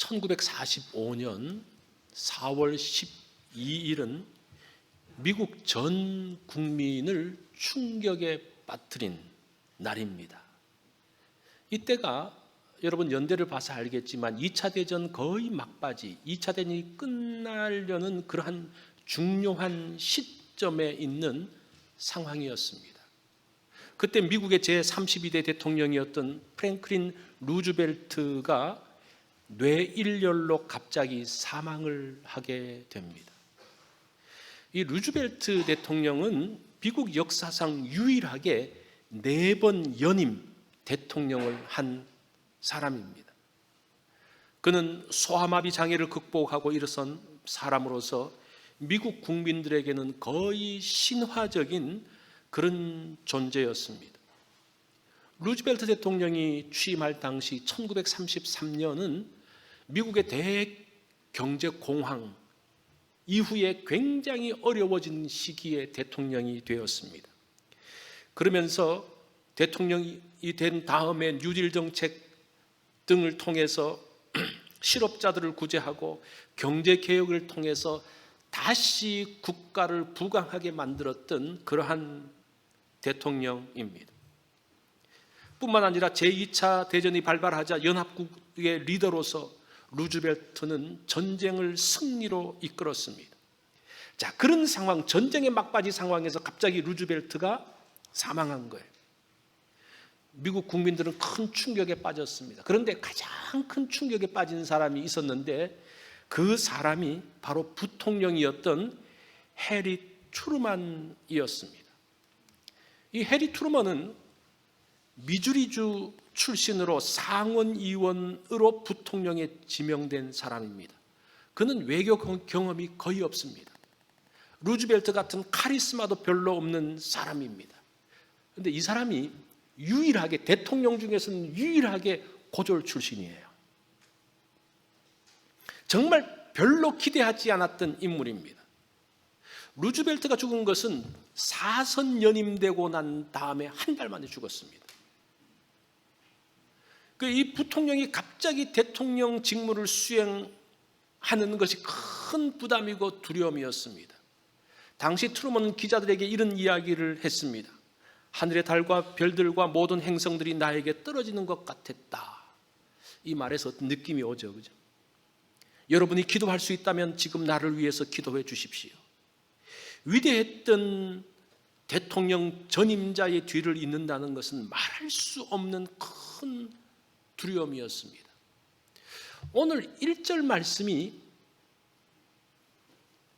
1945년 4월 12일은 미국 전 국민을 충격에 빠뜨린 날입니다. 이때가 여러분 연대를 봐서 알겠지만 2차 대전 거의 막바지, 2차 대전이 끝나려는 그러한 중요한 시점에 있는 상황이었습니다. 그때 미국의 제32대 대통령이었던 프랭클린 루즈벨트가 뇌일열로 갑자기 사망을 하게 됩니다. 이 루즈벨트 대통령은 미국 역사상 유일하게 4번 연임 대통령을 한 사람입니다. 그는 소아마비 장애를 극복하고 일어선 사람으로서 미국 국민들에게는 거의 신화적인 그런 존재였습니다. 루즈벨트 대통령이 취임할 당시 1933년은 미국의 대경제공황 이후에 굉장히 어려워진 시기에 대통령이 되었습니다. 그러면서 대통령이 된 다음에 뉴딜 정책 등을 통해서 실업자들을 구제하고 경제개혁을 통해서 다시 국가를 부강하게 만들었던 그러한 대통령입니다. 뿐만 아니라 제2차 대전이 발발하자 연합국의 리더로서 루즈벨트는 전쟁을 승리로 이끌었습니다. 자, 그런 상황, 전쟁의 막바지 상황에서 갑자기 루즈벨트가 사망한 거예요. 미국 국민들은 큰 충격에 빠졌습니다. 그런데 가장 큰 충격에 빠진 사람이 있었는데 그 사람이 바로 부통령이었던 해리 트루먼이었습니다. 이 해리 트루먼은 미주리주 출신으로 상원의원으로 부통령에 지명된 사람입니다. 그는 외교 경험이 거의 없습니다. 루즈벨트 같은 카리스마도 별로 없는 사람입니다. 그런데 이 사람이 유일하게, 대통령 중에서는 유일하게 고졸 출신이에요. 정말 별로 기대하지 않았던 인물입니다. 루즈벨트가 죽은 것은 4선 연임되고 난 다음에 한 달 만에 죽었습니다. 이 부통령이 갑자기 대통령 직무를 수행하는 것이 큰 부담이고 두려움이었습니다. 당시 트루먼은 기자들에게 이런 이야기를 했습니다. 하늘의 달과 별들과 모든 행성들이 나에게 떨어지는 것 같았다. 이 말에서 느낌이 오죠, 그죠? 여러분이 기도할 수 있다면 지금 나를 위해서 기도해 주십시오. 위대했던 대통령 전임자의 뒤를 잇는다는 것은 말할 수 없는 큰 두려움이었습니다. 오늘 1절 말씀이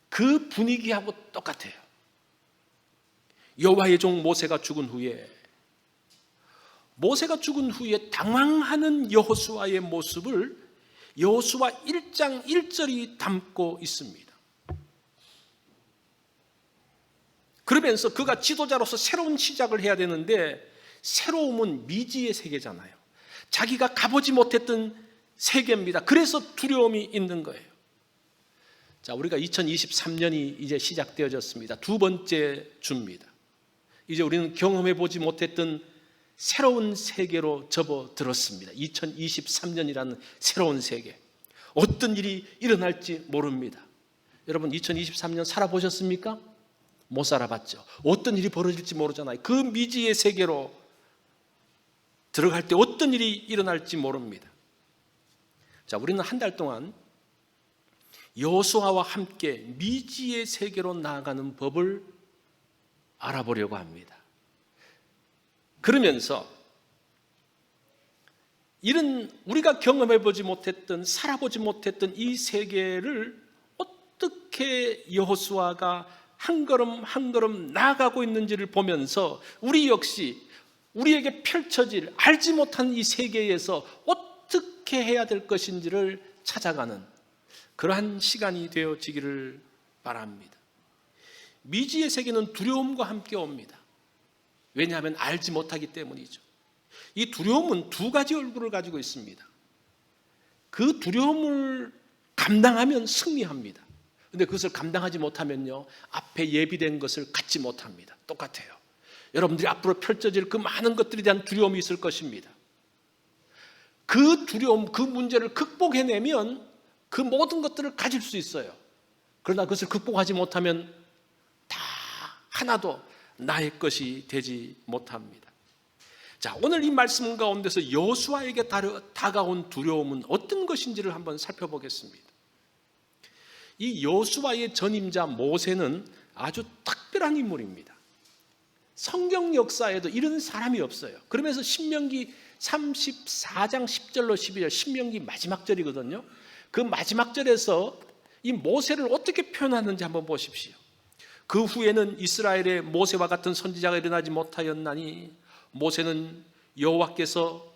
그 분위기하고 똑같아요. 여호와의 종 모세가 죽은 후에 당황하는 여호수아의 모습을 여호수아 1장 1절이 담고 있습니다. 그러면서 그가 지도자로서 새로운 시작을 해야 되는데 새로움은 미지의 세계잖아요. 자기가 가보지 못했던 세계입니다. 그래서 두려움이 있는 거예요. 자, 우리가 2023년이 이제 시작되어졌습니다. 두 번째 주입니다. 이제 우리는 경험해 보지 못했던 새로운 세계로 접어들었습니다. 2023년이라는 새로운 세계. 어떤 일이 일어날지 모릅니다. 여러분 2023년 살아보셨습니까? 못 살아봤죠. 어떤 일이 벌어질지 모르잖아요. 그 미지의 세계로 들어갈 때 어떤 일이 일어날지 모릅니다. 자, 우리는 한 달 동안 여호수아와 함께 미지의 세계로 나아가는 법을 알아보려고 합니다. 그러면서 이런 우리가 경험해보지 못했던, 살아보지 못했던 이 세계를 어떻게 여호수아가 한 걸음 한 걸음 나아가고 있는지를 보면서 우리 역시 우리에게 펼쳐질 알지 못한 이 세계에서 어떻게 해야 될 것인지를 찾아가는 그러한 시간이 되어지기를 바랍니다. 미지의 세계는 두려움과 함께 옵니다. 왜냐하면 알지 못하기 때문이죠. 이 두려움은 두 가지 얼굴을 가지고 있습니다. 그 두려움을 감당하면 승리합니다. 그런데 그것을 감당하지 못하면요, 앞에 예비된 것을 갖지 못합니다. 똑같아요. 여러분들이 앞으로 펼쳐질 그 많은 것들에 대한 두려움이 있을 것입니다. 그 두려움, 그 문제를 극복해내면 그 모든 것들을 가질 수 있어요. 그러나 그것을 극복하지 못하면 다 하나도 나의 것이 되지 못합니다. 자, 오늘 이 말씀 가운데서 여호수아에게 다가온 두려움은 어떤 것인지를 한번 살펴보겠습니다. 이 여호수아의 전임자 모세는 아주 특별한 인물입니다. 성경 역사에도 이런 사람이 없어요. 그러면서 신명기 34장 10절로 12절, 신명기 마지막 절이거든요. 그 마지막 절에서 이 모세를 어떻게 표현하는지 한번 보십시오. 그 후에는 이스라엘에 모세와 같은 선지자가 일어나지 못하였나니 모세는 여호와께서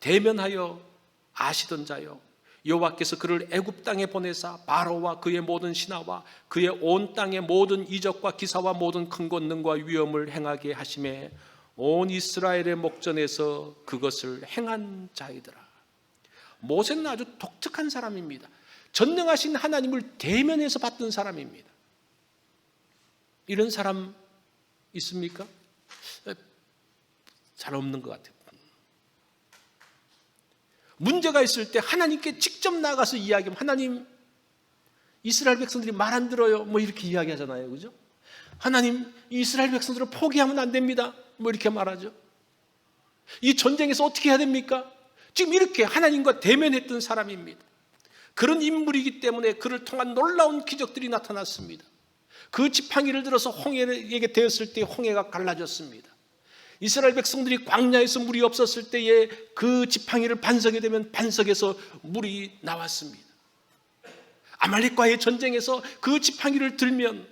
대면하여 아시던 자요, 여호와께서 그를 애굽 땅에 보내사 바로와 그의 모든 신하와 그의 온 땅의 모든 이적과 기사와 모든 큰 권능과 위엄을 행하게 하심에 온 이스라엘의 목전에서 그것을 행한 자이더라. 모세는 아주 독특한 사람입니다. 전능하신 하나님을 대면해서 봤던 사람입니다. 이런 사람 있습니까? 잘 없는 것 같아요. 문제가 있을 때 하나님께 직접 나가서 이야기하면, 하나님, 이스라엘 백성들이 말 안 들어요, 뭐 이렇게 이야기하잖아요, 그죠? 하나님, 이스라엘 백성들을 포기하면 안 됩니다, 뭐 이렇게 말하죠. 이 전쟁에서 어떻게 해야 됩니까? 지금 이렇게 하나님과 대면했던 사람입니다. 그런 인물이기 때문에 그를 통한 놀라운 기적들이 나타났습니다. 그 지팡이를 들어서 홍해에게 대었을 때 홍해가 갈라졌습니다. 이스라엘 백성들이 광야에서 물이 없었을 때에 그 지팡이를 반석에 대면 반석에서 물이 나왔습니다. 아말렉과의 전쟁에서 그 지팡이를 들면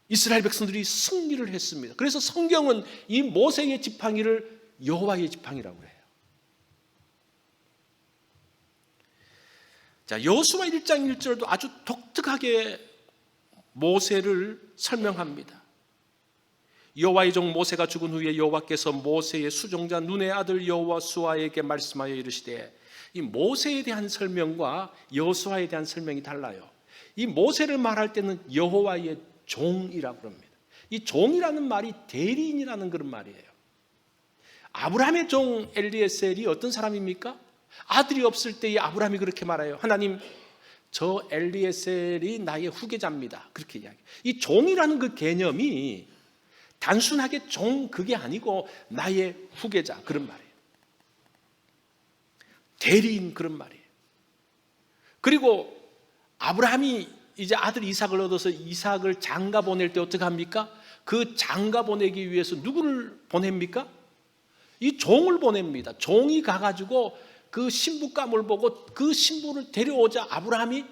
이스라엘 백성들이 승리를 했습니다. 그래서 성경은 이 모세의 지팡이를 여호와의 지팡이라고 해요. 자, 여호수아 1장 1절도 아주 독특하게 모세를 설명합니다. 여호와의 종 모세가 죽은 후에 여호와께서 모세의 수종자 눈의 아들 여호수아에게 말씀하여 이르시되, 이 모세에 대한 설명과 여호수아에 대한 설명이 달라요. 이 모세를 말할 때는 여호와의 종이라고 합니다. 이 종이라는 말이 대리인이라는 그런 말이에요. 아브라함의 종 엘리에셀이 어떤 사람입니까? 아들이 없을 때에 아브라함이 그렇게 말해요. 하나님, 저 엘리에셀이 나의 후계자입니다. 그렇게 이야기해요. 이 종이라는 그 개념이 단순하게 종, 그게 아니고 나의 후계자, 그런 말이에요. 대리인, 그런 말이에요. 그리고 아브라함이 이제 아들 이삭을 얻어서 이삭을 장가 보낼 때 어떻게 합니까? 그 장가 보내기 위해서 누구를 보냅니까? 이 종을 보냅니다. 종이 가가지고 그 신부감을 보고 그 신부를 데려오자 아브라함이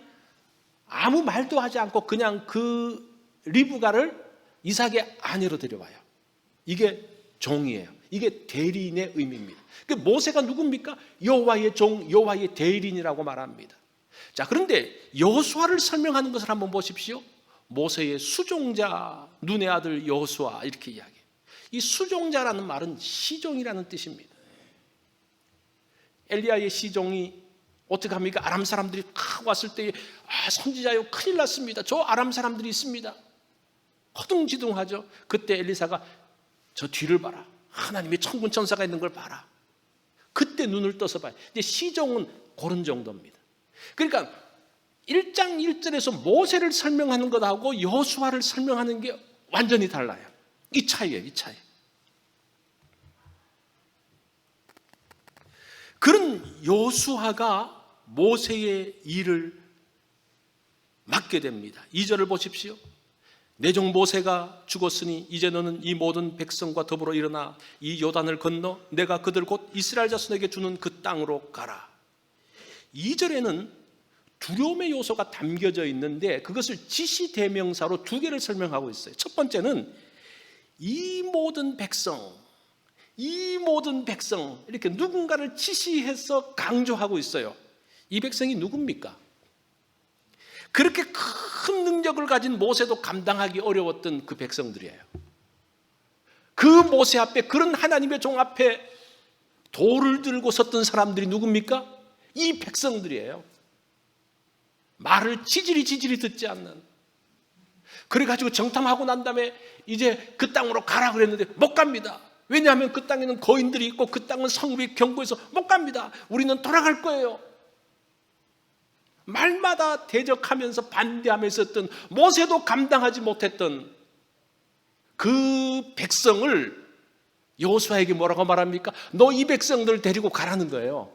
아무 말도 하지 않고 그냥 그 리브가를 이삭의 아내로 데려와요. 이게 종이에요. 이게 대리인의 의미입니다. 모세가 누굽니까? 여호와의 종, 여호와의 대리인이라고 말합니다. 자, 그런데 여호수아를 설명하는 것을 한번 보십시오. 모세의 수종자, 눈의 아들 여호수아, 이렇게 이야기해요. 이 수종자라는 말은 시종이라는 뜻입니다. 엘리야의 시종이 어떻게 합니까? 아람 사람들이 탁 왔을 때, 선지자요, 큰일 났습니다. 저 아람 사람들이 있습니다. 허둥지둥하죠. 그때 엘리사가 저 뒤를 봐라, 하나님의 천군 천사가 있는 걸 봐라. 그때 눈을 떠서 봐요. 이제 시종은 그런 정도입니다. 그러니까 1장 1절에서 모세를 설명하는 것하고 여호수아를 설명하는 게 완전히 달라요. 이 차이예요, 이 차이. 그런 여호수아가 모세의 일을 맡게 됩니다. 2절을 보십시오. 내 종 모세가 죽었으니 이제 너는 이 모든 백성과 더불어 일어나 이 요단을 건너 내가 그들 곧 이스라엘 자손에게 주는 그 땅으로 가라. 2절에는 두려움의 요소가 담겨져 있는데 그것을 지시대명사로 두 개를 설명하고 있어요. 첫 번째는 이 모든 백성, 이 모든 백성, 이렇게 누군가를 지시해서 강조하고 있어요. 이 백성이 누굽니까? 그렇게 큰 능력을 가진 모세도 감당하기 어려웠던 그 백성들이에요. 그 모세 앞에, 그런 하나님의 종 앞에 돌을 들고 섰던 사람들이 누굽니까? 이 백성들이에요. 말을 지질이 듣지 않는. 그래가지고 정탐하고 난 다음에 이제 그 땅으로 가라 그랬는데 못 갑니다. 왜냐하면 그 땅에는 거인들이 있고 그 땅은 성읍이 견고해서 못 갑니다. 우리는 돌아갈 거예요. 말마다 대적하면서 반대하면서 했던, 모세도 감당하지 못했던 그 백성을 여호수아에게 뭐라고 말합니까? 너 이 백성들을 데리고 가라는 거예요.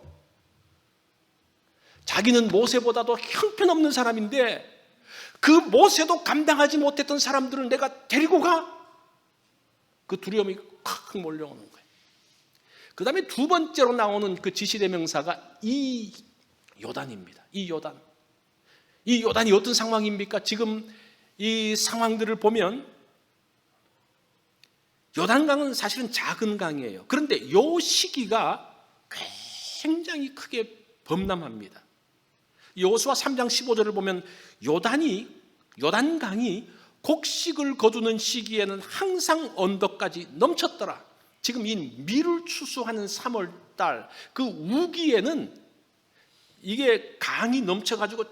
자기는 모세보다도 형편없는 사람인데 그 모세도 감당하지 못했던 사람들을 내가 데리고 가? 그 두려움이 콱 몰려오는 거예요. 그 다음에 두 번째로 나오는 그 지시대명사가 이 요단입니다. 이 요단이 어떤 상황입니까? 지금 이 상황들을 보면 요단강은 사실은 작은 강이에요. 그런데 이 시기가 굉장히 크게 범람합니다. 여호수아 3장 15절을 보면 요단강이 곡식을 거두는 시기에는 항상 언덕까지 넘쳤더라. 지금 이 밀을 추수하는 3월달 그 우기에는 이게 강이 넘쳐가지고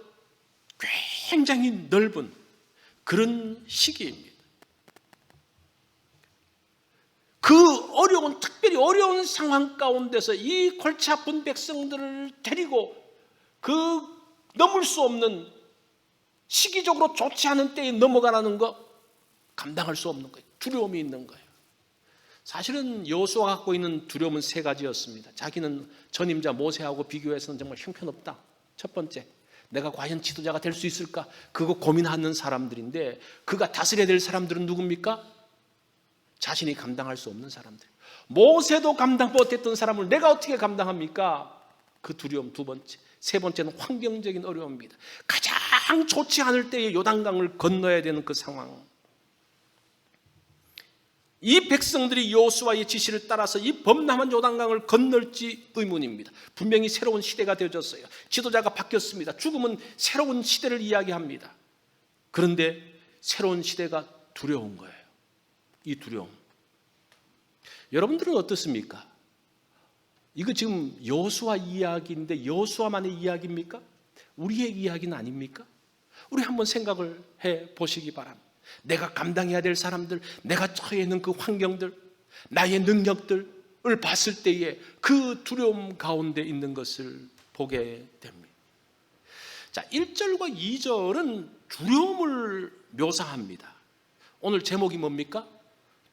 굉장히 넓은 그런 시기입니다. 그 특별히 어려운 상황 가운데서 이 골치 아픈 백성들을 데리고 그 넘을 수 없는, 시기적으로 좋지 않은 때에 넘어가라는 거 감당할 수 없는 거예요. 두려움이 있는 거예요. 사실은 여호수아가 갖고 있는 두려움은 세 가지였습니다. 자기는 전임자 모세하고 비교해서는 정말 형편없다. 첫 번째, 내가 과연 지도자가 될 수 있을까? 그거 고민하는 사람들인데 그가 다스려야 될 사람들은 누굽니까? 자신이 감당할 수 없는 사람들. 모세도 감당 못했던 사람을 내가 어떻게 감당합니까? 그 두려움 두 번째. 세 번째는 환경적인 어려움입니다. 가장 좋지 않을 때에 요단강을 건너야 되는 그 상황. 이 백성들이 여호수아의 지시를 따라서 이 범람한 요단강을 건널지 의문입니다. 분명히 새로운 시대가 되어졌어요. 지도자가 바뀌었습니다. 죽음은 새로운 시대를 이야기합니다. 그런데 새로운 시대가 두려운 거예요. 이 두려움. 여러분들은 어떻습니까? 이거 지금 여호수아 이야기인데 여호수아만의 이야기입니까? 우리의 이야기는 아닙니까? 우리 한번 생각을 해 보시기 바랍니다. 내가 감당해야 될 사람들, 내가 처해 있는 그 환경들, 나의 능력들을 봤을 때에 그 두려움 가운데 있는 것을 보게 됩니다. 자, 1절과 2절은 두려움을 묘사합니다. 오늘 제목이 뭡니까?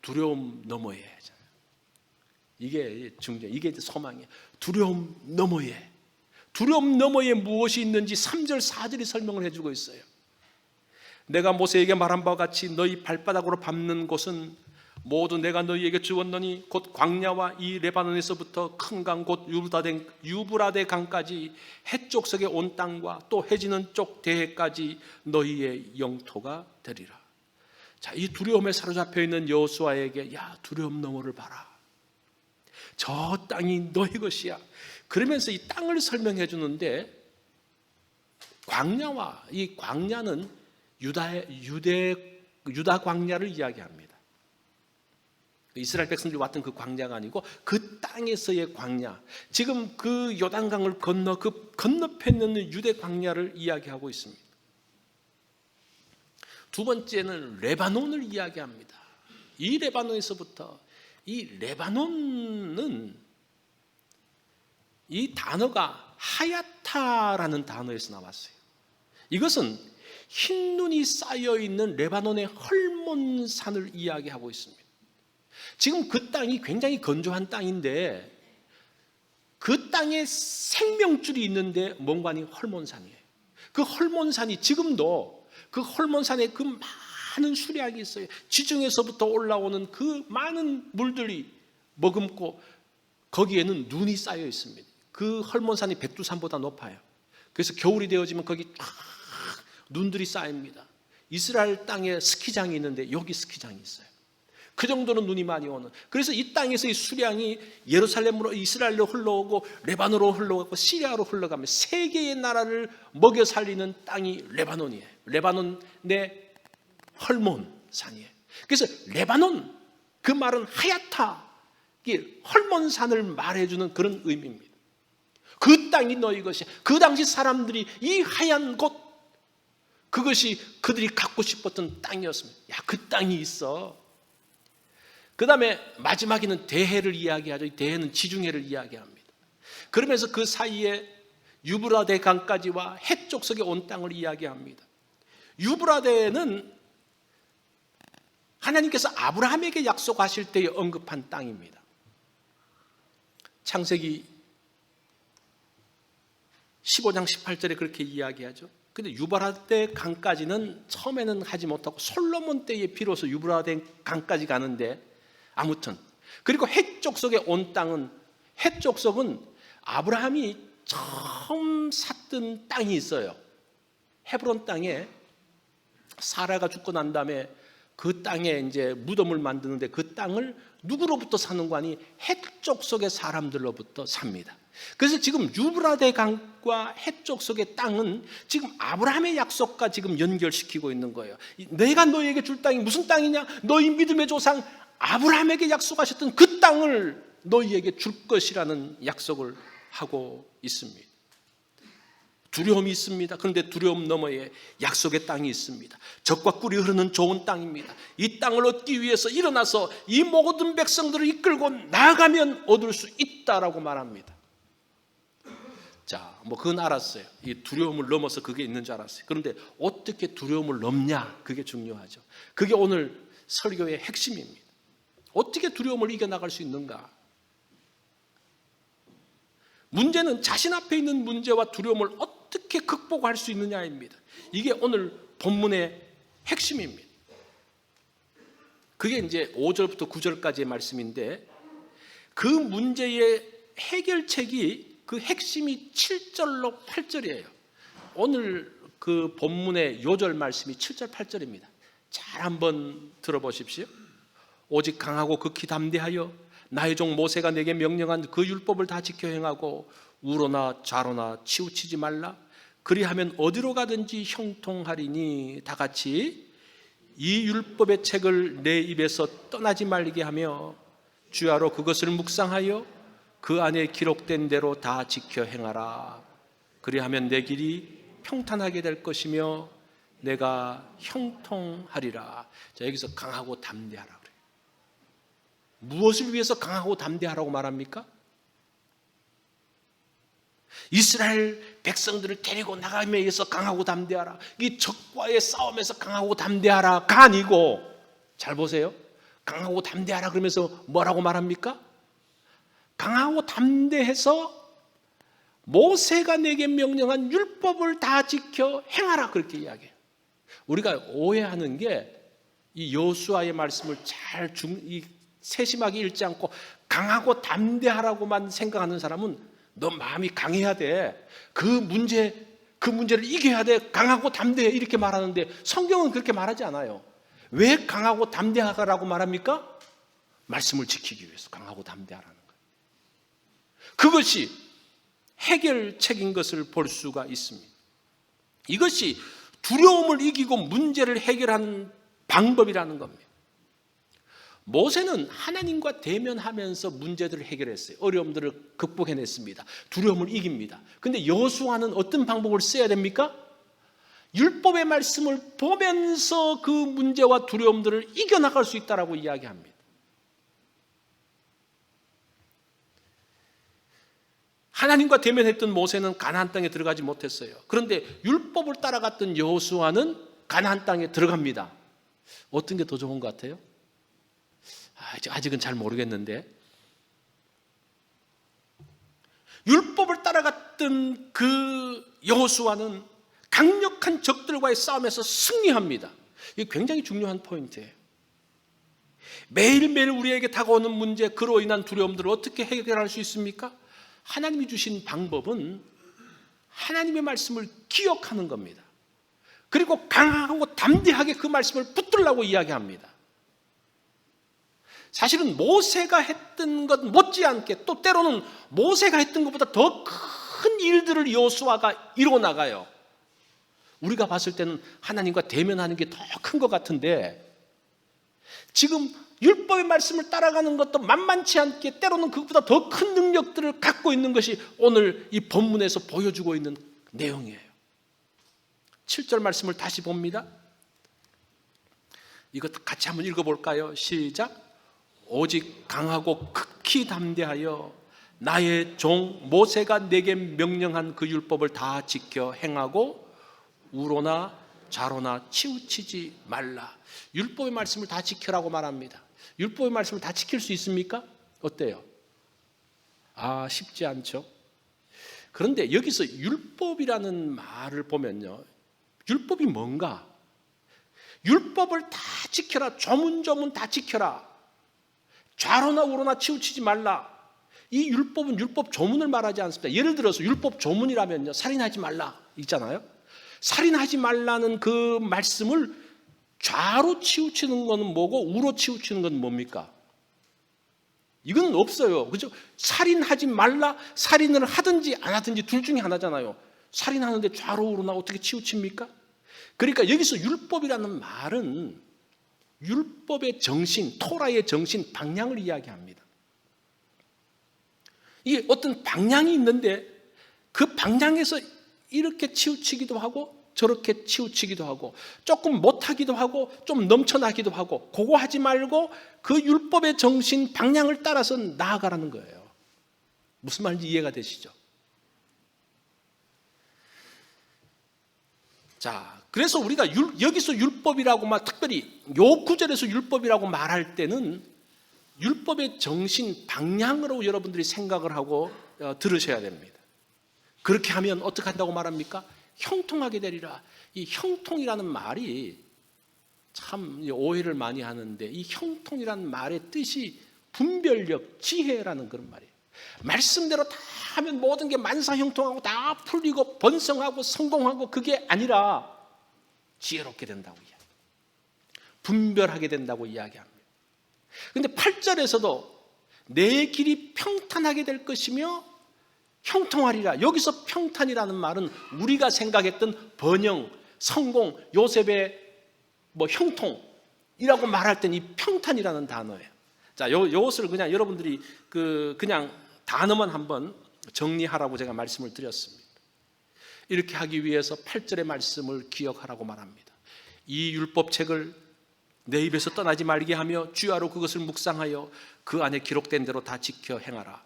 두려움 너머에. 이게 중요해요. 이게 소망이에요. 두려움 너머에. 두려움 너머에 무엇이 있는지 3절 4절이 설명을 해주고 있어요. 내가 모세에게 말한 바와 같이 너희 발바닥으로 밟는 곳은 모두 내가 너희에게 주었노니 곧 광야와 이 레바논에서부터 큰 강 곧 유브라데 강까지 해쪽석에 온 땅과 또 해지는 쪽 대해까지 너희의 영토가 되리라. 자, 이 두려움에 사로잡혀 있는 여호수아에게 야, 두려움 너머를 봐라. 저 땅이 너희 것이야. 그러면서 이 땅을 설명해 주는데 광야와 이 광야는 유다 광야를 이야기합니다. 이스라엘 백성들이 왔던 그 광야가 아니고 그 땅에서의 광야. 지금 그 요단강을 건너 그 건너편에 있는 유대 광야를 이야기하고 있습니다. 두 번째는 레바논을 이야기합니다. 이 레바논에서부터 이 레바논은 이 단어가 하야타라는 단어에서 나왔어요. 이것은 흰눈이 쌓여있는 레바논의 헐몬산을 이야기하고 있습니다. 지금 그 땅이 굉장히 건조한 땅인데 그 땅에 생명줄이 있는데 뭔가니 헐몬산이에요. 그 헐몬산이 지금도 그 헐몬산에 그 많은 수량이 있어요. 지중해에서부터 올라오는 그 많은 물들이 머금고 거기에는 눈이 쌓여 있습니다. 그 헐몬산이 백두산보다 높아요. 그래서 겨울이 되어지면 거기 쫙 눈들이 쌓입니다. 이스라엘 땅에 스키장이 있는데 여기 스키장이 있어요. 그 정도는 눈이 많이 오는. 그래서 이 땅에서의 수량이 예루살렘으로 이스라엘로 흘러오고 레바논으로 흘러가고 시리아로 흘러가며 세 개의 나라를 먹여 살리는 땅이 레바논이에요. 레바논의 헐몬산이에요. 그래서 레바논 그 말은 하야타, 헐몬산을 말해주는 그런 의미입니다. 그 땅이 너희 것이야. 그 당시 사람들이 이 하얀 곳, 그것이 그들이 갖고 싶었던 땅이었습니다. 야, 그 땅이 있어. 그 다음에 마지막에는 대해를 이야기하죠. 대해는 지중해를 이야기합니다. 그러면서 그 사이에 유브라데 강까지와 해족속에 온 땅을 이야기합니다. 유브라데는 하나님께서 아브라함에게 약속하실 때에 언급한 땅입니다. 창세기 15장 18절에 그렇게 이야기하죠. 근데 유브라데 강까지는 처음에는 하지 못하고 솔로몬 때에 비로소 유브라데 강까지 가는데, 아무튼 그리고 해족속에 온 땅은, 해족속은 아브라함이 처음 샀던 땅이 있어요. 헤브론 땅에 사라가 죽고 난 다음에 그 땅에 이제 무덤을 만드는데 그 땅을 누구로부터 사는 거 아니? 해족속의 사람들로부터 삽니다. 그래서 지금 유브라데 강과 해족속의 땅은 지금 아브라함의 약속과 지금 연결시키고 있는 거예요. 내가 너희에게 줄 땅이 무슨 땅이냐? 너희 믿음의 조상 아브라함에게 약속하셨던 그 땅을 너희에게 줄 것이라는 약속을 하고 있습니다. 두려움이 있습니다. 그런데 두려움 너머에 약속의 땅이 있습니다. 젖과 꿀이 흐르는 좋은 땅입니다. 이 땅을 얻기 위해서 일어나서 이 모든 백성들을 이끌고 나아가면 얻을 수 있다라고 말합니다. 자, 그건 알았어요. 이 두려움을 넘어서 그게 있는 줄 알았어요. 그런데 어떻게 두려움을 넘냐? 그게 중요하죠. 그게 오늘 설교의 핵심입니다. 어떻게 두려움을 이겨나갈 수 있는가? 문제는 자신 앞에 있는 문제와 두려움을 어떻게 극복할 수 있느냐입니다. 이게 오늘 본문의 핵심입니다. 그게 이제 5절부터 9절까지의 말씀인데, 그 문제의 해결책이, 그 핵심이 7절로 8절이에요. 오늘 그 본문의 요절 말씀이 7절 8절입니다. 잘 한번 들어보십시오. 오직 강하고 극히 담대하여 나의 종 모세가 내게 명령한 그 율법을 다 지켜 행하고 우로나 좌로나 치우치지 말라. 그리하면 어디로 가든지 형통하리니. 다 같이 이 율법의 책을 내 입에서 떠나지 말게 하며 주야로 그것을 묵상하여 그 안에 기록된 대로 다 지켜 행하라. 그리하면 내 길이 평탄하게 될 것이며 내가 형통하리라. 자, 여기서 강하고 담대하라 그래요. 무엇을 위해서 강하고 담대하라고 말합니까? 이스라엘 백성들을 데리고 나가기 위해서 강하고 담대하라. 이 적과의 싸움에서 강하고 담대하라가 아니고, 잘 보세요. 강하고 담대하라 그러면서 뭐라고 말합니까? 강하고 담대해서 모세가 내게 명령한 율법을 다 지켜 행하라, 그렇게 이야기해요. 우리가 오해하는 게, 이 여호수아의 말씀을 잘 세심하게 읽지 않고 강하고 담대하라고만 생각하는 사람은 너 마음이 강해야 돼. 그 문제를 이겨야 돼. 강하고 담대해. 이렇게 말하는데 성경은 그렇게 말하지 않아요. 왜 강하고 담대하라고 말합니까? 말씀을 지키기 위해서 강하고 담대하라는 거예요. 그것이 해결책인 것을 볼 수가 있습니다. 이것이 두려움을 이기고 문제를 해결하는 방법이라는 겁니다. 모세는 하나님과 대면하면서 문제들을 해결했어요. 어려움들을 극복해냈습니다. 두려움을 이깁니다. 그런데 여호수아는 어떤 방법을 써야 됩니까? 율법의 말씀을 보면서 그 문제와 두려움들을 이겨나갈 수 있다라고 이야기합니다. 하나님과 대면했던 모세는 가나안 땅에 들어가지 못했어요. 그런데 율법을 따라갔던 여호수아는 가나안 땅에 들어갑니다. 어떤 게 더 좋은 것 같아요? 아직은 잘 모르겠는데, 율법을 따라갔던 그 여호수아는 강력한 적들과의 싸움에서 승리합니다. 이게 굉장히 중요한 포인트예요. 매일매일 우리에게 다가오는 문제, 그로 인한 두려움들을 어떻게 해결할 수 있습니까? 하나님이 주신 방법은 하나님의 말씀을 기억하는 겁니다. 그리고 강하고 담대하게 그 말씀을 붙들라고 이야기합니다. 사실은 모세가 했던 것 못지않게, 또 때로는 모세가 했던 것보다 더 큰 일들을 여호수아가 이루어 나가요. 우리가 봤을 때는 하나님과 대면하는 게 더 큰 것 같은데, 지금 율법의 말씀을 따라가는 것도 만만치 않게 때로는 그것보다 더 큰 능력들을 갖고 있는 것이 오늘 이 본문에서 보여주고 있는 내용이에요. 7절 말씀을 다시 봅니다. 이것 같이 한번 읽어볼까요? 시작. 오직 강하고 극히 담대하여 나의 종 모세가 내게 명령한 그 율법을 다 지켜 행하고 우로나 좌로나 치우치지 말라. 율법의 말씀을 다 지켜라고 말합니다. 율법의 말씀을 다 지킬 수 있습니까? 어때요? 쉽지 않죠. 그런데 여기서 율법이라는 말을 보면요, 율법이 뭔가? 율법을 다 지켜라. 조문조문 다 지켜라. 좌로나 우로나 치우치지 말라. 이 율법은 율법 조문을 말하지 않습니다. 예를 들어서 율법 조문이라면요, 살인하지 말라 있잖아요. 살인하지 말라는 그 말씀을 좌로 치우치는 것은 뭐고 우로 치우치는 건 뭡니까? 이건 없어요. 그죠? 살인하지 말라, 살인을 하든지 안 하든지 둘 중에 하나잖아요. 살인하는데 좌로 우로나 어떻게 치우칩니까? 그러니까 여기서 율법이라는 말은 율법의 정신, 토라의 정신, 방향을 이야기합니다. 이게 어떤 방향이 있는데 그 방향에서 이렇게 치우치기도 하고 저렇게 치우치기도 하고 조금 못하기도 하고 좀 넘쳐나기도 하고 그거 하지 말고 그 율법의 정신, 방향을 따라서 나아가라는 거예요. 무슨 말인지 이해가 되시죠? 자, 그래서 우리가 여기서 율법이라고 특별히 요 구절에서 율법이라고 말할 때는 율법의 정신, 방향으로 여러분들이 생각을 하고 들으셔야 됩니다. 그렇게 하면 어떻게 한다고 말합니까? 형통하게 되리라. 이 형통이라는 말이 참 오해를 많이 하는데, 이 형통이라는 말의 뜻이 분별력, 지혜라는 그런 말이에요. 말씀대로 다 하면 모든 게 만사형통하고 다 풀리고 번성하고 성공하고 그게 아니라 지혜롭게 된다고 이야기합니다. 분별하게 된다고 이야기합니다. 그런데 8절에서도 내 길이 평탄하게 될 것이며 형통하리라. 여기서 평탄이라는 말은 우리가 생각했던 번영, 성공, 요셉의 형통이라고 말할 땐 이 평탄이라는 단어예요. 자, 요것을 그냥 여러분들이 그냥 단어만 한번 정리하라고 제가 말씀을 드렸습니다. 이렇게 하기 위해서 8절의 말씀을 기억하라고 말합니다. 이 율법책을 내 입에서 떠나지 말게 하며 주야로 그것을 묵상하여 그 안에 기록된 대로 다 지켜 행하라.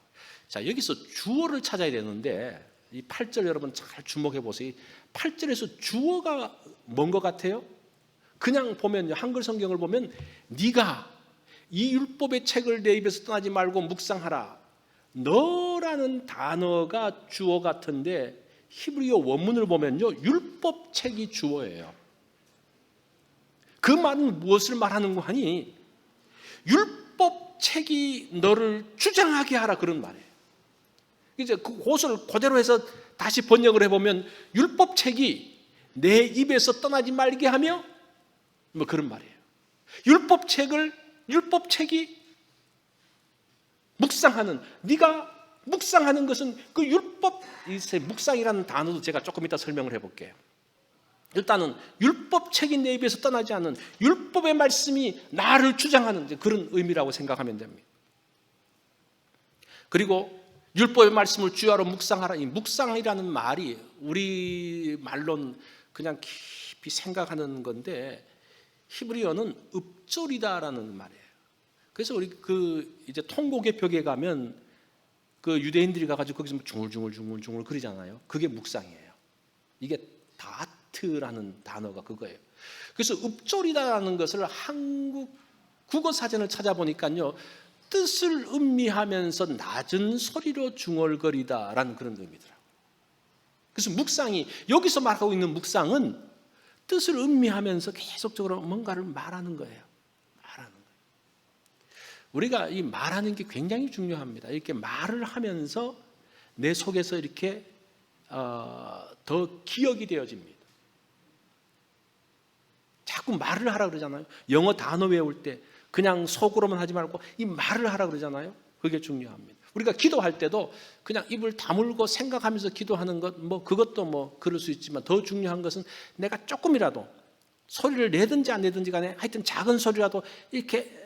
자, 여기서 주어를 찾아야 되는데 이 8절 여러분 잘 주목해 보세요. 8절에서 주어가 뭔 것 같아요? 그냥 보면요, 한글 성경을 보면 네가 이 율법의 책을 내 입에서 떠나지 말고 묵상하라. 너라는 단어가 주어 같은데 히브리어 원문을 보면요, 율법책이 주어예요. 그 말은 무엇을 말하는 거 하니? 율법책이 너를 주장하게 하라, 그런 말이에요. 이제 그것을 그대로 해서 다시 번역을 해보면 율법책이 내 입에서 떠나지 말게 하며 그런 말이에요. 율법책이 묵상하는, 네가 묵상하는 것은 그 율법, 묵상이라는 단어도 제가 조금 이따 설명을 해볼게요. 일단은 율법책이 내 입에서 떠나지 않는, 율법의 말씀이 나를 주장하는 그런 의미라고 생각하면 됩니다. 그리고 율법의 말씀을 주야로 묵상하라. 이 묵상이라는 말이 우리 말로는 그냥 깊이 생각하는 건데 히브리어는 읍조리다라는 말이에요. 그래서 우리 이제 통고개벽에 가면 그 유대인들이 가가지고 거기서 중얼중얼 그러잖아요. 그게 묵상이에요. 이게 다트라는 단어가 그거예요. 그래서 읍조리다라는 것을 한국 국어 사전을 찾아보니까요, 뜻을 음미하면서 낮은 소리로 중얼거리다라는 그런 의미더라고요. 그래서 묵상이, 여기서 말하고 있는 묵상은 뜻을 음미하면서 계속적으로 뭔가를 말하는 거예요. 우리가 이 말하는 게 굉장히 중요합니다. 이렇게 말을 하면서 내 속에서 이렇게 더 기억이 되어집니다. 자꾸 말을 하라 그러잖아요. 영어 단어 외울 때 그냥 속으로만 하지 말고 이 말을 하라 그러잖아요. 그게 중요합니다. 우리가 기도할 때도 그냥 입을 다물고 생각하면서 기도하는 것, 그것도 그럴 수 있지만 더 중요한 것은 내가 조금이라도 소리를 내든지 안 내든지 간에 하여튼 작은 소리라도 이렇게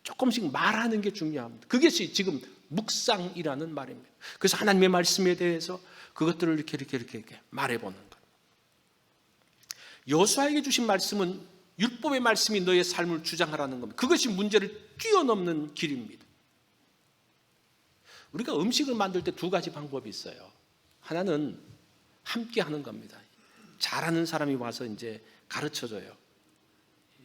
조금씩 말하는 게 중요합니다. 그것이 지금 묵상이라는 말입니다. 그래서 하나님의 말씀에 대해서 그것들을 이렇게 말해보는 것. 여호수아에게 주신 말씀은 율법의 말씀이 너의 삶을 주장하라는 겁니다. 그것이 문제를 뛰어넘는 길입니다. 우리가 음식을 만들 때 두 가지 방법이 있어요. 하나는 함께 하는 겁니다. 잘하는 사람이 와서 이제 가르쳐 줘요.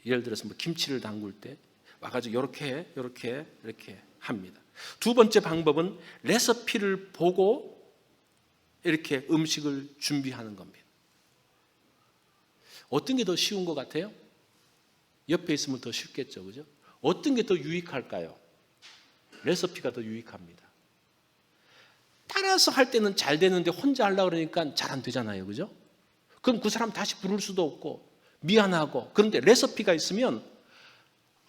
예를 들어서 뭐 김치를 담글 때 와가지고 이렇게 합니다. 두 번째 방법은 레시피를 보고 이렇게 음식을 준비하는 겁니다. 어떤 게 더 쉬운 것 같아요? 옆에 있으면 더 쉽겠죠, 그죠? 어떤 게 더 유익할까요? 레시피가 더 유익합니다. 따라서 할 때는 잘 되는데 혼자 하려고 그러니까 잘 안 되잖아요, 그죠? 그럼 그 사람 다시 부를 수도 없고 미안하고. 그런데 레시피가 있으면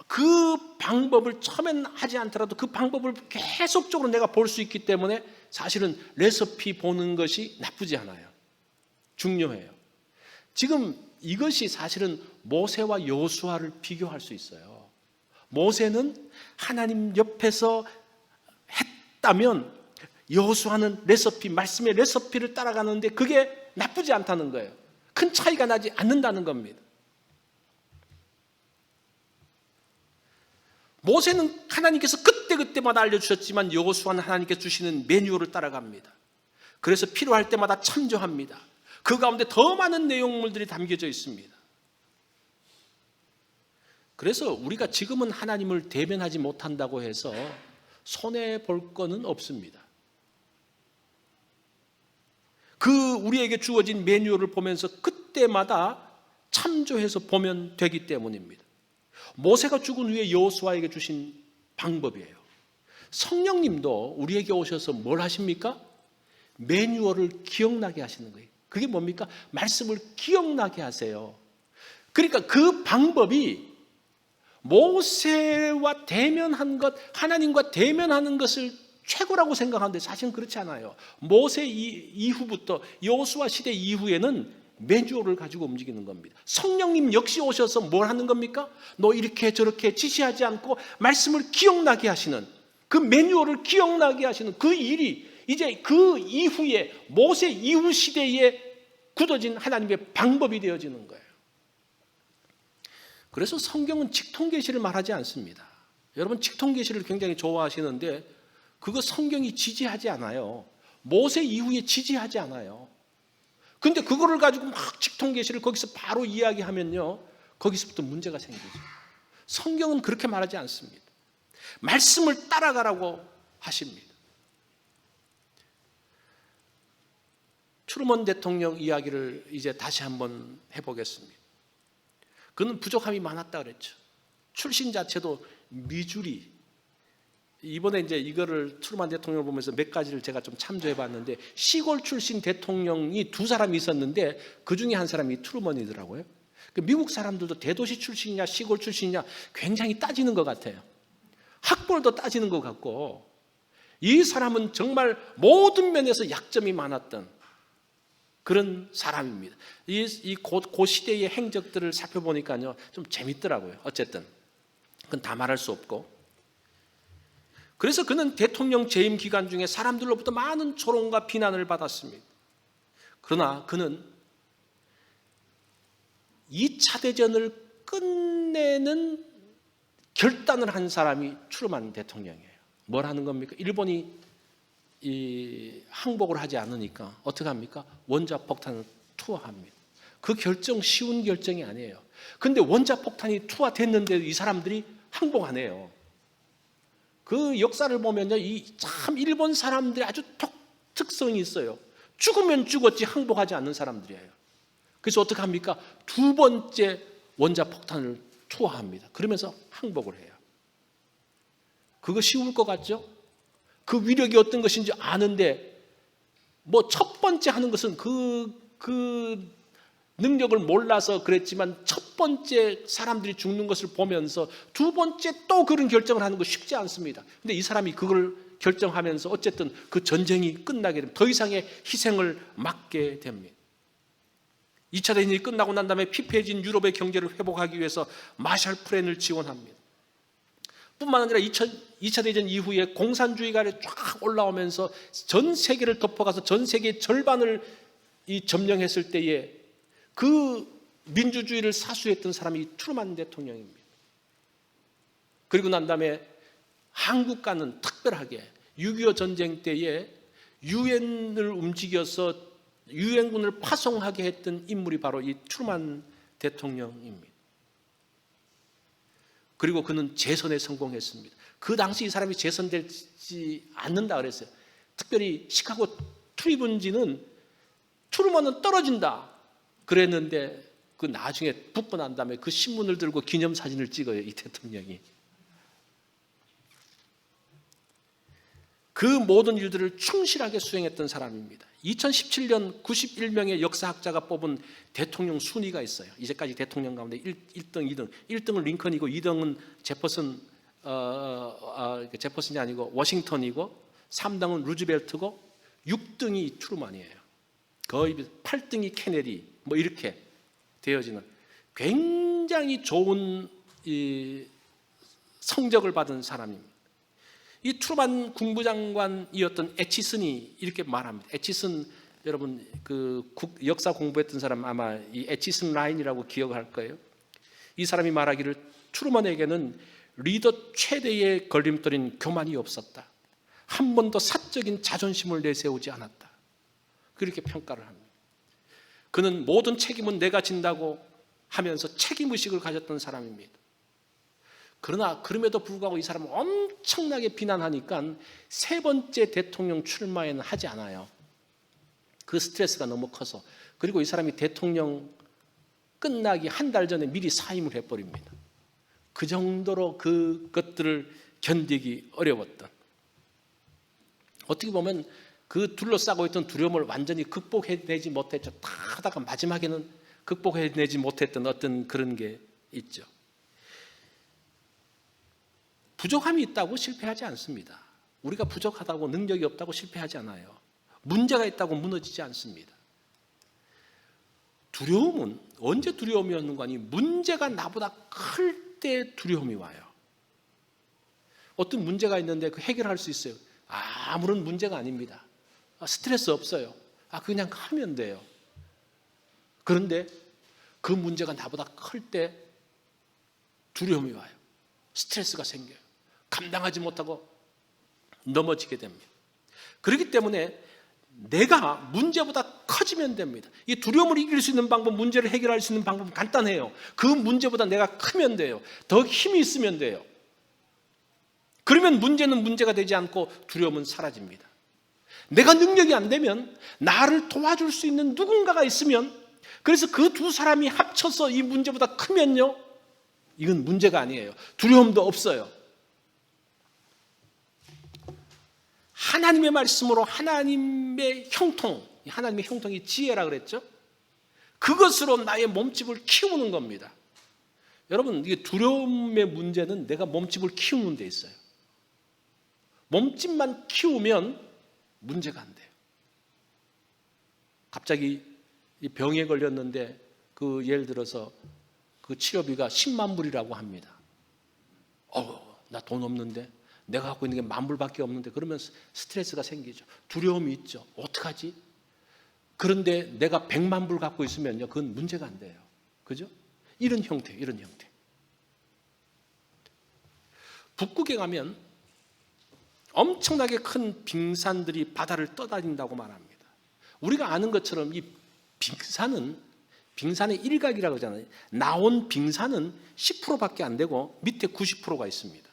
그 방법을 처음엔 하지 않더라도 그 방법을 계속적으로 내가 볼 수 있기 때문에 사실은 레시피 보는 것이 나쁘지 않아요. 중요해요. 지금 이것이 사실은 모세와 여호수아를 비교할 수 있어요. 모세는 하나님 옆에서 했다면 여호수아는 말씀의 레시피를 따라가는데 그게 나쁘지 않다는 거예요. 큰 차이가 나지 않는다는 겁니다. 모세는 하나님께서 그때그때마다 알려주셨지만 여호수아는 하나님께서 주시는 매뉴얼을 따라갑니다. 그래서 필요할 때마다 참조합니다. 그 가운데 더 많은 내용물들이 담겨져 있습니다. 그래서 우리가 지금은 하나님을 대면하지 못한다고 해서 손해볼 거는 없습니다. 그 우리에게 주어진 매뉴얼을 보면서 그때마다 참조해서 보면 되기 때문입니다. 모세가 죽은 후에 여호수아에게 주신 방법이에요. 성령님도 우리에게 오셔서 뭘 하십니까? 매뉴얼을 기억나게 하시는 거예요. 그게 뭡니까? 말씀을 기억나게 하세요. 그러니까 그 방법이 모세와 대면한 것, 하나님과 대면하는 것을 최고라고 생각하는데 사실은 그렇지 않아요. 모세 이후부터 여호수아 시대 이후에는 매뉴얼을 가지고 움직이는 겁니다. 성령님 역시 오셔서 뭘 하는 겁니까? 너 이렇게 저렇게 지시하지 않고 말씀을 기억나게 하시는, 그 매뉴얼을 기억나게 하시는 그 일이 이제 그 이후에 모세 이후 시대에 굳어진 하나님의 방법이 되어지는 거예요. 그래서 성경은 직통계시를 말하지 않습니다. 여러분 직통계시를 굉장히 좋아하시는데 그거 성경이 지지하지 않아요. 모세 이후에 지지하지 않아요. 근데 그거를 가지고 막 직통계시를 거기서 바로 이야기하면요, 거기서부터 문제가 생기죠. 성경은 그렇게 말하지 않습니다. 말씀을 따라가라고 하십니다. 트루먼 대통령 이야기를 이제 다시 한번 해보겠습니다. 그는 부족함이 많았다 그랬죠. 출신 자체도 미주리. 이번에 이제 이거를 트루먼 대통령을 보면서 몇 가지를 제가 좀 참조해 봤는데, 시골 출신 대통령이 두 사람이 있었는데 그 중에 한 사람이 트루먼이더라고요. 미국 사람들도 대도시 출신이냐 시골 출신이냐 굉장히 따지는 것 같아요. 학벌도 따지는 것 같고, 이 사람은 정말 모든 면에서 약점이 많았던 그런 사람입니다. 그 시대의 행적들을 살펴보니까요 좀 재밌더라고요. 어쨌든 그건 다 말할 수 없고, 그래서 그는 대통령 재임 기간 중에 사람들로부터 많은 조롱과 비난을 받았습니다. 그러나 그는 2차 대전을 끝내는 결단을 한 사람이 트루먼 대통령이에요. 뭘 하는 겁니까? 일본이 항복을 하지 않으니까 어떻게 합니까? 원자폭탄을 투하합니다. 그 결정 쉬운 결정이 아니에요. 근데 원자폭탄이 투하됐는데 이 사람들이 항복 안 해요. 그 역사를 보면요, 참 일본 사람들이 아주 특성이 있어요. 죽으면 죽었지 항복하지 않는 사람들이에요. 그래서 어떻게 합니까? 두 번째 원자폭탄을 투하합니다. 그러면서 항복을 해요. 그거 쉬울 것 같죠? 그 위력이 어떤 것인지 아는데 뭐 첫 번째 하는 것은 그 능력을 몰라서 그랬지만 첫 번째 사람들이 죽는 것을 보면서 두 번째 또 그런 결정을 하는 거 쉽지 않습니다. 근데 이 사람이 그걸 결정하면서 어쨌든 그 전쟁이 끝나게 됩니다. 더 이상의 희생을 막게 됩니다. 2차 대전이 끝나고 난 다음에 피폐해진 유럽의 경제를 회복하기 위해서 마샬 플랜을 지원합니다. 뿐만 아니라 2차 대전 이후에 공산주의가 쫙 올라오면서 전 세계를 덮어가서 전 세계의 절반을 점령했을 때에 그 민주주의를 사수했던 사람이 트루먼 대통령입니다. 그리고 난 다음에 한국과는 특별하게 6.25 전쟁 때에 유엔을 움직여서 유엔군을 파송하게 했던 인물이 바로 이 트루먼 대통령입니다. 그리고 그는 재선에 성공했습니다. 그 당시 이 사람이 재선되지 않는다 그랬어요. 특별히 시카고 트리뷴지는 트루먼은 떨어진다 그랬는데 그 나중에 붙고 난 다음에 그 신문을 들고 기념사진을 찍어요, 이 대통령이. 그 모든 일들을 충실하게 수행했던 사람입니다. 2017년 91명의 역사학자가 뽑은 대통령 순위가 있어요. 이제까지 대통령 가운데 1등, 2등. 1등은 링컨이고 2등은 제퍼슨이 아니고 워싱턴이고 3등은 루즈벨트고 6등이 트루먼이에요. 거의 8등이 케네디 뭐 이렇게 되어지는 굉장히 좋은 성적을 받은 사람입니다. 이 트루먼 국무장관이었던 애치슨이 이렇게 말합니다. 애치슨, 여러분 그 역사 공부했던 사람 아마 이 애치슨 라인이라고 기억할 거예요. 이 사람이 말하기를 트루먼에게는 리더 최대의 걸림돌인 교만이 없었다. 한 번도 사적인 자존심을 내세우지 않았다. 그렇게 평가를 합니다. 그는 모든 책임은 내가 진다고 하면서 책임의식을 가졌던 사람입니다. 그러나 그럼에도 불구하고 이 사람은 엄청나게 비난하니까 세 번째 대통령 출마에는 하지 않아요. 그 스트레스가 너무 커서. 그리고 이 사람이 대통령 끝나기 한 달 전에 미리 사임을 해버립니다. 그 정도로 그것들을 견디기 어려웠던, 어떻게 보면 그 둘러싸고 있던 두려움을 완전히 극복해내지 못했죠. 다 하다가 마지막에는 극복해내지 못했던 어떤 그런 게 있죠. 부족함이 있다고 실패하지 않습니다. 우리가 부족하다고 능력이 없다고 실패하지 않아요. 문제가 있다고 무너지지 않습니다. 두려움은 언제 두려움이 오는 거니? 문제가 나보다 클 때 두려움이 와요. 어떤 문제가 있는데 그 해결할 수 있어요. 아무런 문제가 아닙니다. 스트레스 없어요. 그냥 하면 돼요. 그런데 그 문제가 나보다 클 때 두려움이 와요. 스트레스가 생겨요. 감당하지 못하고 넘어지게 됩니다. 그렇기 때문에 내가 문제보다 커지면 됩니다. 이 두려움을 이길 수 있는 방법, 문제를 해결할 수 있는 방법은 간단해요. 그 문제보다 내가 크면 돼요. 더 힘이 있으면 돼요. 그러면 문제는 문제가 되지 않고 두려움은 사라집니다. 내가 능력이 안 되면 나를 도와줄 수 있는 누군가가 있으면, 그래서 그 두 사람이 합쳐서 이 문제보다 크면요, 이건 문제가 아니에요. 두려움도 없어요. 하나님의 말씀으로 하나님의 형통, 하나님의 형통이 지혜라 그랬죠. 그것으로 나의 몸집을 키우는 겁니다. 여러분, 이게 두려움의 문제는 내가 몸집을 키우는 데 있어요. 몸집만 키우면 문제가 안 돼요. 갑자기 병에 걸렸는데 그 예를 들어서 그 치료비가 10만 불이라고 합니다. 나 돈 없는데, 내가 갖고 있는 게 10,000불밖에 없는데, 그러면 스트레스가 생기죠. 두려움이 있죠. 어떡하지? 그런데 내가 100만 불 갖고 있으면요, 그건 문제가 안 돼요. 그죠? 이런 형태. 북극에 가면 엄청나게 큰 빙산들이 바다를 떠다닌다고 말합니다. 우리가 아는 것처럼 이 빙산의 일각이라고 하잖아요. 나온 빙산은 10%밖에 안 되고 밑에 90%가 있습니다.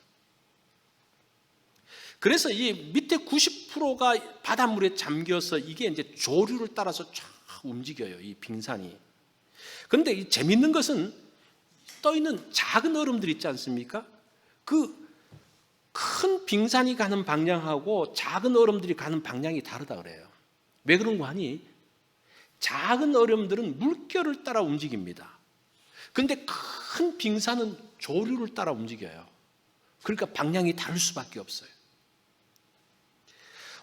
그래서 이 밑에 90%가 바닷물에 잠겨서 이게 이제 조류를 따라서 쫙 움직여요, 이 빙산이. 그런데 이 재밌는 것은 떠있는 작은 얼음들 있지 않습니까? 그 큰 빙산이 가는 방향하고 작은 얼음들이 가는 방향이 다르다 그래요. 왜 그런 거 하니? 작은 얼음들은 물결을 따라 움직입니다. 그런데 큰 빙산은 조류를 따라 움직여요. 그러니까 방향이 다를 수밖에 없어요.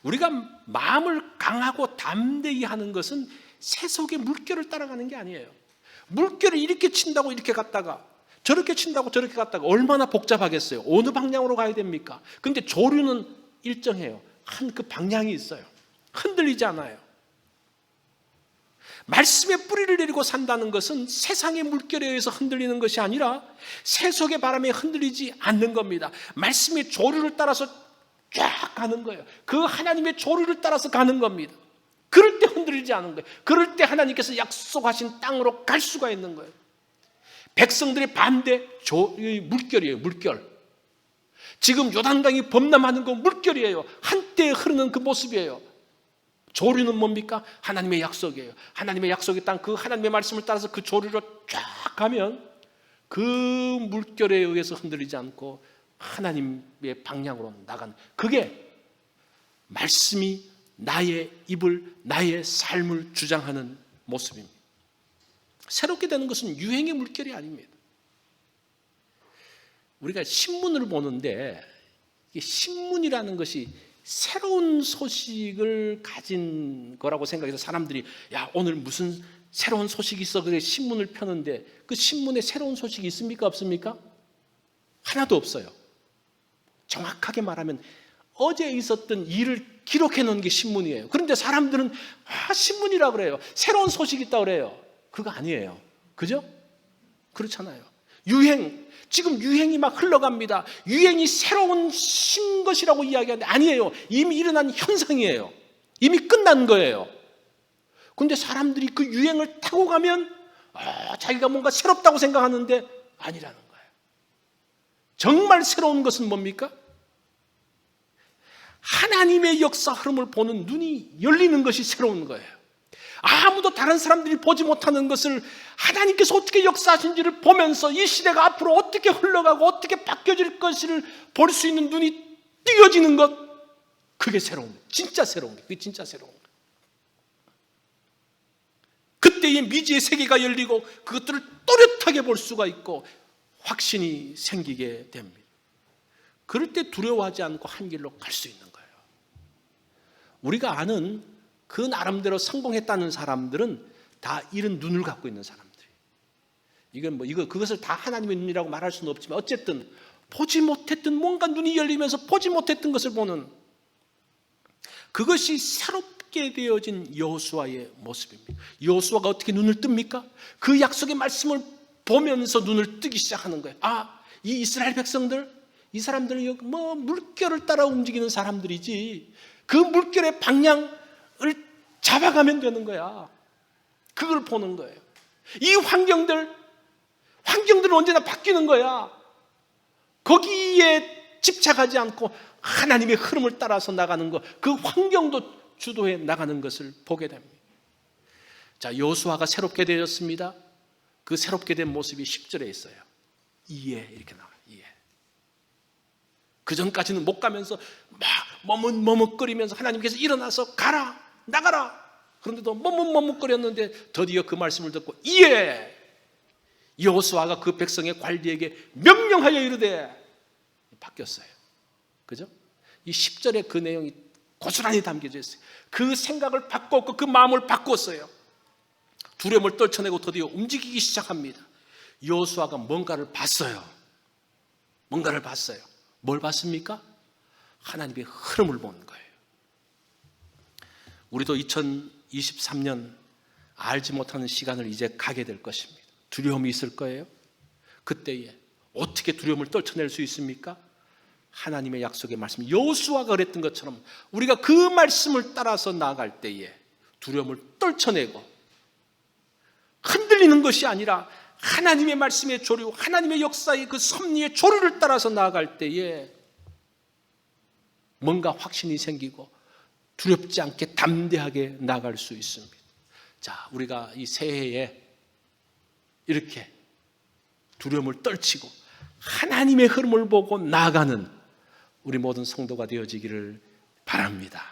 우리가 마음을 강하고 담대히 하는 것은 세속의 물결을 따라가는 게 아니에요. 물결을 이렇게 친다고 이렇게 갔다가, 저렇게 친다고 저렇게 갔다가 얼마나 복잡하겠어요. 어느 방향으로 가야 됩니까? 그런데 조류는 일정해요. 한 그 방향이 있어요. 흔들리지 않아요. 말씀에 뿌리를 내리고 산다는 것은 세상의 물결에 의해서 흔들리는 것이 아니라 세속의 바람에 흔들리지 않는 겁니다. 말씀의 조류를 따라서 쫙 가는 거예요. 그 하나님의 조류를 따라서 가는 겁니다. 그럴 때 흔들리지 않은 거예요. 그럴 때 하나님께서 약속하신 땅으로 갈 수가 있는 거예요. 백성들의 반대 물결이에요. 물결. 지금 요단강이 범람하는 건 물결이에요. 한때 흐르는 그 모습이에요. 조류는 뭡니까? 하나님의 약속이에요. 하나님의 약속의 땅, 그 하나님의 말씀을 따라서 그 조류로 쫙 가면 그 물결에 의해서 흔들리지 않고 하나님의 방향으로 나가는, 그게 말씀이 나의 입을, 나의 삶을 주장하는 모습입니다. 새롭게 되는 것은 유행의 물결이 아닙니다. 우리가 신문을 보는데 신문이라는 것이 새로운 소식을 가진 거라고 생각해서 사람들이 야, 오늘 무슨 새로운 소식이 있어, 그래 신문을 펴는데 그 신문에 새로운 소식이 있습니까? 없습니까? 하나도 없어요. 정확하게 말하면 어제 있었던 일을 기록해 놓은 게 신문이에요. 그런데 사람들은 신문이라고 그래요. 새로운 소식이 있다고 그래요. 그거 아니에요. 그죠? 그렇잖아요. 유행, 지금 유행이 막 흘러갑니다. 유행이 새로운 신것이라고 이야기하는데 아니에요. 이미 일어난 현상이에요. 이미 끝난 거예요. 그런데 사람들이 그 유행을 타고 가면 자기가 뭔가 새롭다고 생각하는데 아니라는 거예요. 정말 새로운 것은 뭡니까? 하나님의 역사 흐름을 보는 눈이 열리는 것이 새로운 거예요. 아무도 다른 사람들이 보지 못하는 것을 하나님께서 어떻게 역사하신지를 보면서 이 시대가 앞으로 어떻게 흘러가고 어떻게 바뀌어질 것을 볼 수 있는 눈이 띄어지는 것, 그게 새로운 거예요. 진짜 새로운 거예요. 그게 진짜 새로운 거예요. 그때의 미지의 세계가 열리고 그것들을 또렷하게 볼 수가 있고 확신이 생기게 됩니다. 그럴 때 두려워하지 않고 한 길로 갈 수 있는 거예요. 우리가 아는 그 나름대로 성공했다는 사람들은 다 이런 눈을 갖고 있는 사람들이에요. 이건 그것을 다 하나님의 눈이라고 말할 수는 없지만 어쨌든 보지 못했던 뭔가 눈이 열리면서 보지 못했던 것을 보는, 그것이 새롭게 되어진 여호수아의 모습입니다. 여호수아가 어떻게 눈을 뜹니까? 그 약속의 말씀을 보면서 눈을 뜨기 시작하는 거예요. 이 이스라엘 백성들, 이 사람들은 물결을 따라 움직이는 사람들이지 그 물결의 방향을 잡아가면 되는 거야. 그걸 보는 거예요. 이 환경들은 언제나 바뀌는 거야. 거기에 집착하지 않고 하나님의 흐름을 따라서 나가는 것, 그 환경도 주도해 나가는 것을 보게 됩니다. 자, 여호수아가 새롭게 되었습니다. 그 새롭게 된 모습이 10절에 있어요. 이에 이렇게 나와요. 이에. 그 전까지는 못 가면서 막 머뭇머뭇거리면서 하나님께서 일어나서 가라, 나가라. 그런데도 머뭇머뭇거렸는데 드디어 그 말씀을 듣고 이에 여호수아가 그 백성의 관리에게 명령하여 이르되, 바뀌었어요. 그죠? 이 10절에 그 내용이 고스란히 담겨져 있어요. 그 생각을 바꿨고 그 마음을 바꿨어요. 두려움을 떨쳐내고 드디어 움직이기 시작합니다. 여호수아가 뭔가를 봤어요. 뭘 봤습니까? 하나님의 흐름을 보는 거예요. 우리도 2023년 알지 못하는 시간을 이제 가게 될 것입니다. 두려움이 있을 거예요. 그때에 어떻게 두려움을 떨쳐낼 수 있습니까? 하나님의 약속의 말씀, 여호수아가 그랬던 것처럼 우리가 그 말씀을 따라서 나아갈 때에 두려움을 떨쳐내고 흔들리는 것이 아니라 하나님의 말씀의 조류, 하나님의 역사의 그 섭리의 조류를 따라서 나아갈 때에 뭔가 확신이 생기고 두렵지 않게 담대하게 나아갈 수 있습니다. 자, 우리가 이 새해에 이렇게 두려움을 떨치고 하나님의 흐름을 보고 나아가는 우리 모든 성도가 되어지기를 바랍니다.